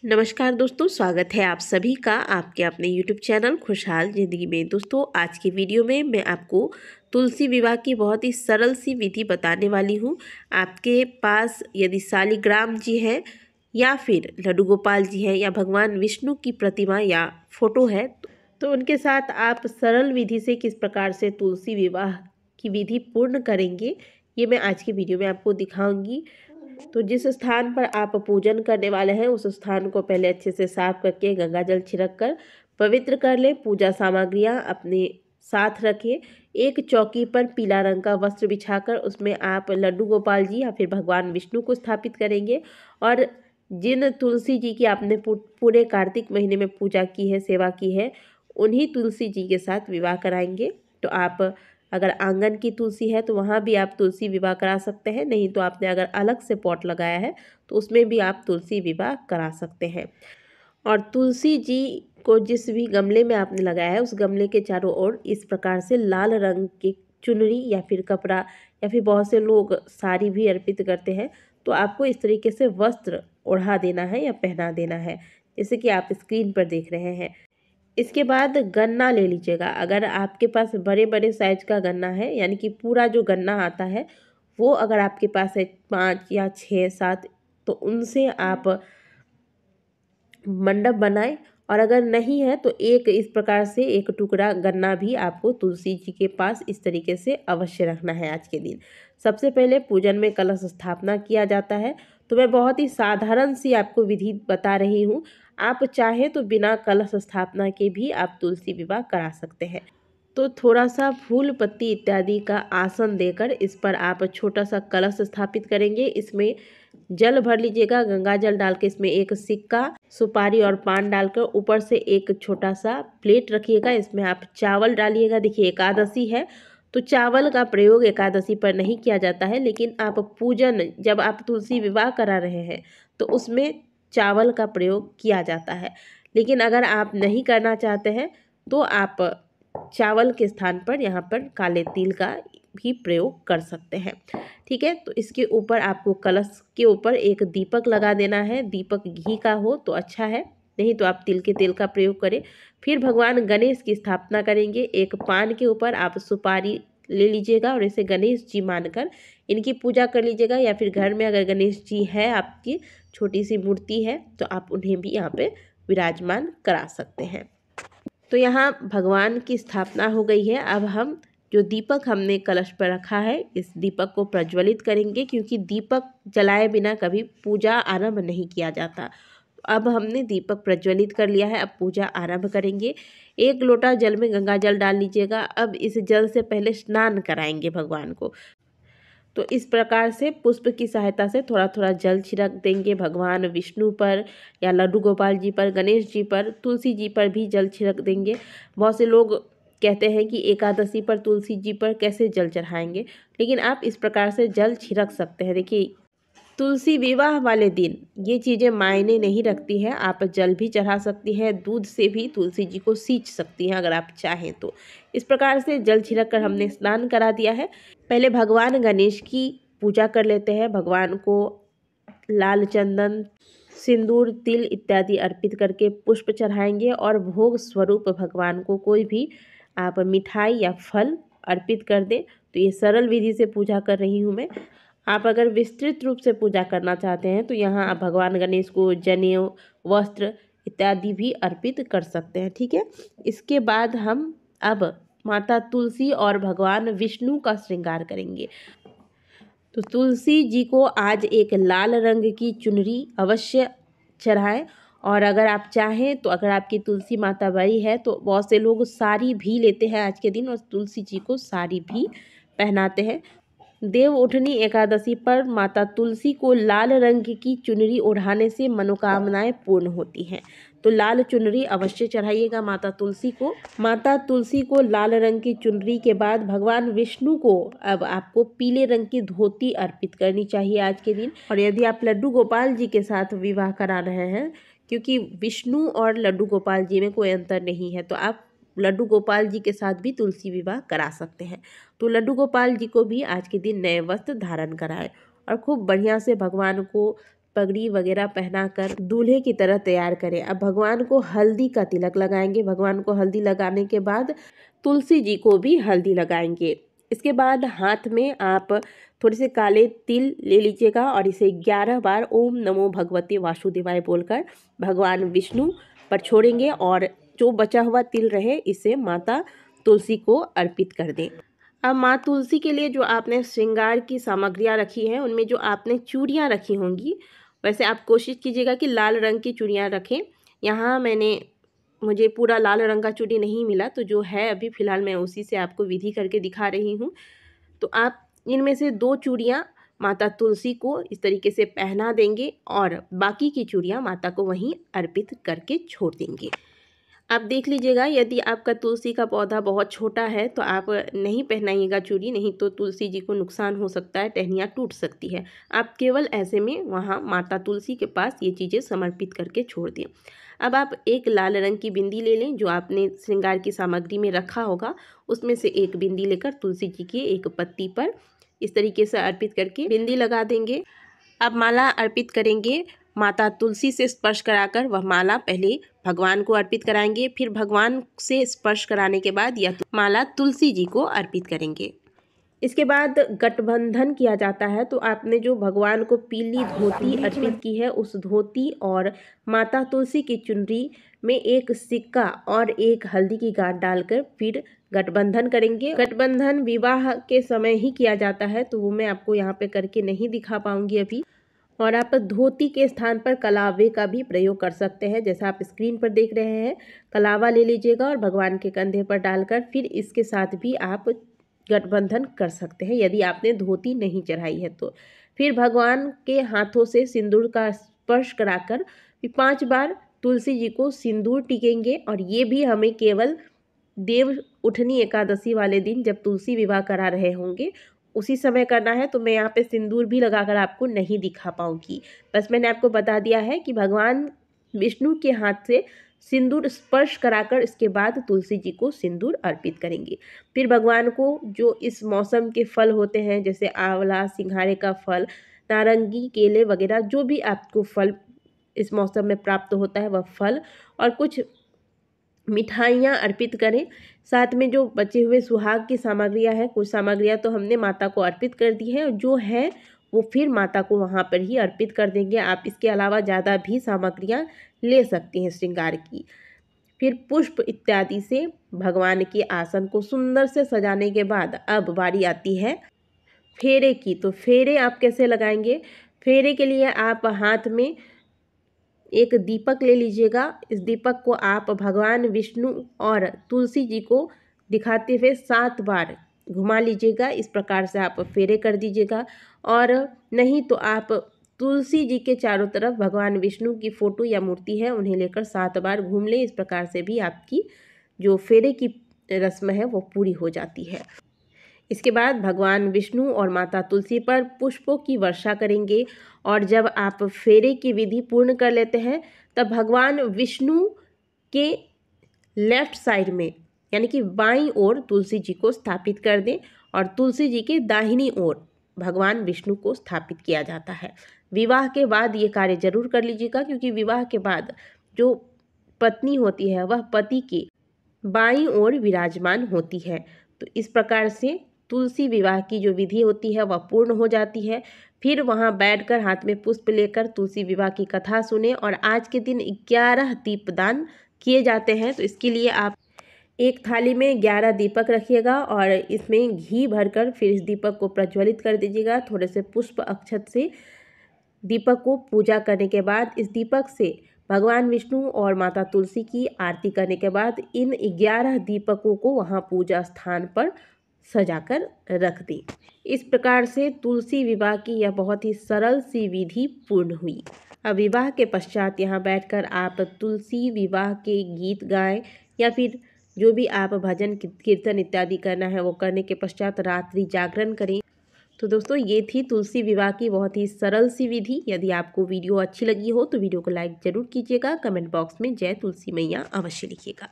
नमस्कार दोस्तों, स्वागत है आप सभी का आपके अपने YouTube चैनल खुशहाल ज़िंदगी में। दोस्तों, आज की वीडियो में मैं आपको तुलसी विवाह की बहुत ही सरल सी विधि बताने वाली हूँ। आपके पास यदि शालिग्राम जी हैं या फिर लड्डू गोपाल जी हैं या भगवान विष्णु की प्रतिमा या फोटो है तो उनके साथ आप सरल विधि से किस प्रकार से तुलसी विवाह की विधि पूर्ण करेंगे, ये मैं आज की वीडियो में आपको दिखाऊंगी। तो जिस स्थान पर आप पूजन करने वाले हैं उस स्थान को पहले अच्छे से साफ करके गंगा जल छिड़क कर पवित्र कर लें। पूजा सामग्रियां अपने साथ रखें। एक चौकी पर पीला रंग का वस्त्र बिछाकर उसमें आप लड्डू गोपाल जी या फिर भगवान विष्णु को स्थापित करेंगे। और जिन तुलसी जी की आपने पूरे कार्तिक महीने में पूजा की है, सेवा की है, उन्हीं तुलसी जी के साथ विवाह कराएंगे। तो आप अगर आंगन की तुलसी है तो वहाँ भी आप तुलसी विवाह करा सकते हैं, नहीं तो आपने अगर अलग से पॉट लगाया है तो उसमें भी आप तुलसी विवाह करा सकते हैं। और तुलसी जी को जिस भी गमले में आपने लगाया है उस गमले के चारों ओर इस प्रकार से लाल रंग की चुनरी या फिर कपड़ा या फिर बहुत से लोग साड़ी भी अर्पित करते हैं, तो आपको इस तरीके से वस्त्र ओढ़ा देना है या पहना देना है, जैसे कि आप स्क्रीन पर देख रहे हैं। इसके बाद गन्ना ले लीजिएगा। अगर आपके पास बड़े बड़े साइज का गन्ना है, यानी कि पूरा जो गन्ना आता है वो अगर आपके पास है 5 या 6 7, तो उनसे आप मंडप बनाएं। और अगर नहीं है तो एक इस प्रकार से एक टुकड़ा गन्ना भी आपको तुलसी जी के पास इस तरीके से अवश्य रखना है। आज के दिन सबसे पहले पूजन में कलश स्थापना किया जाता है, तो मैं बहुत ही साधारण सी आपको विधि बता रही हूँ। आप चाहे तो बिना कलश स्थापना के भी आप तुलसी विवाह करा सकते हैं। तो थोड़ा सा फूल पत्ती इत्यादि का आसन देकर इस पर आप छोटा सा कलश स्थापित करेंगे। इसमें जल भर लीजिएगा, गंगा जल डाल के इसमें एक सिक्का, सुपारी और पान डालकर ऊपर से एक छोटा सा प्लेट रखिएगा। इसमें आप चावल डालिएगा। देखिए, एकादशी है तो चावल का प्रयोग एकादशी पर नहीं किया जाता है, लेकिन आप पूजन जब आप तुलसी विवाह करा रहे हैं तो उसमें चावल का प्रयोग किया जाता है। लेकिन अगर आप नहीं करना चाहते हैं तो आप चावल के स्थान पर यहाँ पर काले तिल का भी प्रयोग कर सकते हैं। ठीक है, तो इसके ऊपर आपको कलश के ऊपर एक दीपक लगा देना है। दीपक घी का हो तो अच्छा है, नहीं तो आप तिल के तेल का प्रयोग करें। फिर भगवान गणेश की स्थापना करेंगे। एक पान के ऊपर आप सुपारी ले लीजिएगा और इसे गणेश जी मानकर इनकी पूजा कर लीजिएगा। या फिर घर में अगर गणेश जी है, आपकी छोटी सी मूर्ति है, तो आप उन्हें भी यहाँ पे विराजमान करा सकते हैं। तो यहाँ भगवान की स्थापना हो गई है। अब हम जो दीपक हमने कलश पर रखा है इस दीपक को प्रज्वलित करेंगे, क्योंकि दीपक जलाए बिना कभी पूजा आरंभ नहीं किया जाता। अब हमने दीपक प्रज्वलित कर लिया है, अब पूजा आरंभ करेंगे। 1 लोटा जल में गंगा जल डाल लीजिएगा। अब इस जल से पहले स्नान कराएंगे भगवान को। तो इस प्रकार से पुष्प की सहायता से थोड़ा थोड़ा जल छिड़क देंगे भगवान विष्णु पर या लड्डू गोपाल जी पर, गणेश जी पर, तुलसी जी पर भी जल छिड़क देंगे। बहुत से लोग कहते हैं कि एकादशी पर तुलसी जी पर कैसे जल चढ़ाएंगे, लेकिन आप इस प्रकार से जल छिड़क सकते हैं। देखिए, तुलसी विवाह वाले दिन ये चीज़ें मायने नहीं रखती हैं। आप जल भी चढ़ा सकती हैं, दूध से भी तुलसी जी को सींच सकती हैं अगर आप चाहें तो। इस प्रकार से जल छिड़क कर हमने स्नान करा दिया है। पहले भगवान गणेश की पूजा कर लेते हैं। भगवान को लाल चंदन, सिंदूर, तिल इत्यादि अर्पित करके पुष्प चढ़ाएंगे और भोग स्वरूप भगवान को कोई भी आप मिठाई या फल अर्पित कर दें। तो ये सरल विधि से पूजा कर रही हूँ मैं। आप अगर विस्तृत रूप से पूजा करना चाहते हैं तो यहाँ आप भगवान गणेश को जनेऊ, वस्त्र इत्यादि भी अर्पित कर सकते हैं। ठीक है, इसके बाद हम अब माता तुलसी और भगवान विष्णु का श्रृंगार करेंगे। तो तुलसी जी को आज एक लाल रंग की चुनरी अवश्य चढ़ाएं। और अगर आप चाहें तो अगर आपकी तुलसी माता बड़ी है तो बहुत से लोग साड़ी भी लेते हैं आज के दिन और तुलसी जी को साड़ी भी पहनाते हैं। देव उठनी एकादशी पर माता तुलसी को लाल रंग की चुनरी ओढ़ाने से मनोकामनाएं पूर्ण होती हैं। तो लाल चुनरी अवश्य चढ़ाइएगा माता तुलसी को। माता तुलसी को लाल रंग की चुनरी के बाद भगवान विष्णु को अब आपको पीले रंग की धोती अर्पित करनी चाहिए आज के दिन। और यदि आप लड्डू गोपाल जी के साथ विवाह करा रहे हैं, क्योंकि विष्णु और लड्डू गोपाल जी में कोई अंतर नहीं है, तो आप लड्डू गोपाल जी के साथ भी तुलसी विवाह करा सकते हैं। तो लड्डू गोपाल जी को भी आज के दिन नए वस्त्र धारण कराएं और खूब बढ़िया से भगवान को पगड़ी वगैरह पहनाकर दूल्हे की तरह तैयार करें। अब भगवान को हल्दी का तिलक लगाएंगे। भगवान को हल्दी लगाने के बाद तुलसी जी को भी हल्दी लगाएंगे। इसके बाद हाथ में आप थोड़े से काले तिल ले लीजिएगा और इसे 11 बार ओम नमो भगवते वासुदेवाय बोलकर भगवान विष्णु पर छोड़ेंगे और जो बचा हुआ तिल रहे इसे माता तुलसी को अर्पित कर दें। अब माँ तुलसी के लिए जो आपने श्रृंगार की सामग्रियाँ रखी हैं उनमें जो आपने चूड़ियाँ रखी होंगी, वैसे आप कोशिश कीजिएगा कि लाल रंग की चूड़ियाँ रखें। यहाँ मुझे पूरा लाल रंग का चूड़ी नहीं मिला, तो जो है अभी फ़िलहाल मैं उसी से आपको विधि करके दिखा रही हूँ। तो आप इनमें से 2 चूड़ियाँ माता तुलसी को इस तरीके से पहना देंगे और बाकी की चूड़ियाँ माता को वहीं अर्पित करके छोड़ देंगे। आप देख लीजिएगा, यदि आपका तुलसी का पौधा बहुत छोटा है तो आप नहीं पहनाइएगा चूड़ी, नहीं तो तुलसी जी को नुकसान हो सकता है, टहनियाँ टूट सकती है। आप केवल ऐसे में वहाँ माता तुलसी के पास ये चीज़ें समर्पित करके छोड़ दें। अब आप एक लाल रंग की बिंदी ले लें जो आपने श्रृंगार की सामग्री में रखा होगा, उसमें से एक बिंदी लेकर तुलसी जी की एक पत्ती पर इस तरीके से अर्पित करके बिंदी लगा देंगे। अब माला अर्पित करेंगे। माता तुलसी से स्पर्श कराकर वह माला पहले भगवान को अर्पित कराएंगे, फिर भगवान से स्पर्श कराने के बाद यह माला तुलसी जी को अर्पित करेंगे। इसके बाद गठबंधन किया जाता है। तो आपने जो भगवान को पीली धोती अर्पित की है, उस धोती और माता तुलसी की चुनरी में एक सिक्का और एक हल्दी की गांठ डालकर फिर गठबंधन करेंगे। गठबंधन विवाह के समय ही किया जाता है, तो वो मैं आपको यहाँ पे करके नहीं दिखा पाऊंगी अभी। और आप धोती के स्थान पर कलावे का भी प्रयोग कर सकते हैं, जैसा आप स्क्रीन पर देख रहे हैं। कलावा ले लीजिएगा और भगवान के कंधे पर डालकर फिर इसके साथ भी आप गठबंधन कर सकते हैं, यदि आपने धोती नहीं चढ़ाई है तो। फिर भगवान के हाथों से सिंदूर का स्पर्श कराकर 5 बार तुलसी जी को सिंदूर टिकेंगे। और ये भी हमें केवल देव उठनी एकादशी वाले दिन जब तुलसी विवाह करा रहे होंगे उसी समय करना है। तो मैं यहाँ पे सिंदूर भी लगाकर आपको नहीं दिखा पाऊंगी, बस मैंने आपको बता दिया है कि भगवान विष्णु के हाथ से सिंदूर स्पर्श कराकर इसके बाद तुलसी जी को सिंदूर अर्पित करेंगे। फिर भगवान को जो इस मौसम के फल होते हैं, जैसे आंवला, सिंघाड़े का फल, नारंगी, केले वगैरह, जो भी आपको फल इस मौसम में प्राप्त होता है वह फल और कुछ मिठाइयाँ अर्पित करें। साथ में जो बचे हुए सुहाग की सामग्रियाँ हैं, कुछ सामग्रियाँ तो हमने माता को अर्पित कर दी है, जो है वो फिर माता को वहाँ पर ही अर्पित कर देंगे। आप इसके अलावा ज़्यादा भी सामग्रियाँ ले सकती हैं श्रृंगार की। फिर पुष्प इत्यादि से भगवान के आसन को सुंदर से सजाने के बाद अब बारी आती है फेरे की। तो फेरे आप कैसे लगाएंगे? फेरे के लिए आप हाथ में एक दीपक ले लीजिएगा। इस दीपक को आप भगवान विष्णु और तुलसी जी को दिखाते हुए 7 बार घुमा लीजिएगा। इस प्रकार से आप फेरे कर दीजिएगा। और नहीं तो आप तुलसी जी के चारों तरफ भगवान विष्णु की फ़ोटो या मूर्ति है उन्हें लेकर 7 बार घूम लें। इस प्रकार से भी आपकी जो फेरे की रस्म है वो पूरी हो जाती है। इसके बाद भगवान विष्णु और माता तुलसी पर पुष्पों की वर्षा करेंगे। और जब आप फेरे की विधि पूर्ण कर लेते हैं तब भगवान विष्णु के लेफ्ट साइड में यानी कि बाईं ओर तुलसी जी को स्थापित कर दें और तुलसी जी के दाहिनी ओर भगवान विष्णु को स्थापित किया जाता है। विवाह के बाद ये कार्य जरूर कर लीजिएगा, क्योंकि विवाह के बाद जो पत्नी होती है वह पति के बाईं ओर विराजमान होती है। तो इस प्रकार से तुलसी विवाह की जो विधि होती है वह पूर्ण हो जाती है। फिर वहाँ बैठकर हाथ में पुष्प लेकर तुलसी विवाह की कथा सुने। और आज के दिन 11 दीपदान किए जाते हैं। तो इसके लिए आप एक थाली में 11 दीपक रखिएगा और इसमें घी भरकर फिर इस दीपक को प्रज्वलित कर दीजिएगा। थोड़े से पुष्प अक्षत से दीपक को पूजा करने के बाद इस दीपक से भगवान विष्णु और माता तुलसी की आरती करने के बाद इन 11 दीपकों को वहाँ पूजा स्थान पर सजाकर रख दें। इस प्रकार से तुलसी विवाह की यह बहुत ही सरल सी विधि पूर्ण हुई। अब विवाह के पश्चात यहाँ बैठकर आप तुलसी विवाह के गीत गाएं या फिर जो भी आप भजन कीर्तन इत्यादि करना है वो करने के पश्चात रात्रि जागरण करें। तो दोस्तों ये थी तुलसी विवाह की बहुत ही सरल सी विधि। यदि आपको वीडियो अच्छी लगी हो तो वीडियो को लाइक ज़रूर कीजिएगा। कमेंट बॉक्स में जय तुलसी मैया अवश्य लिखिएगा।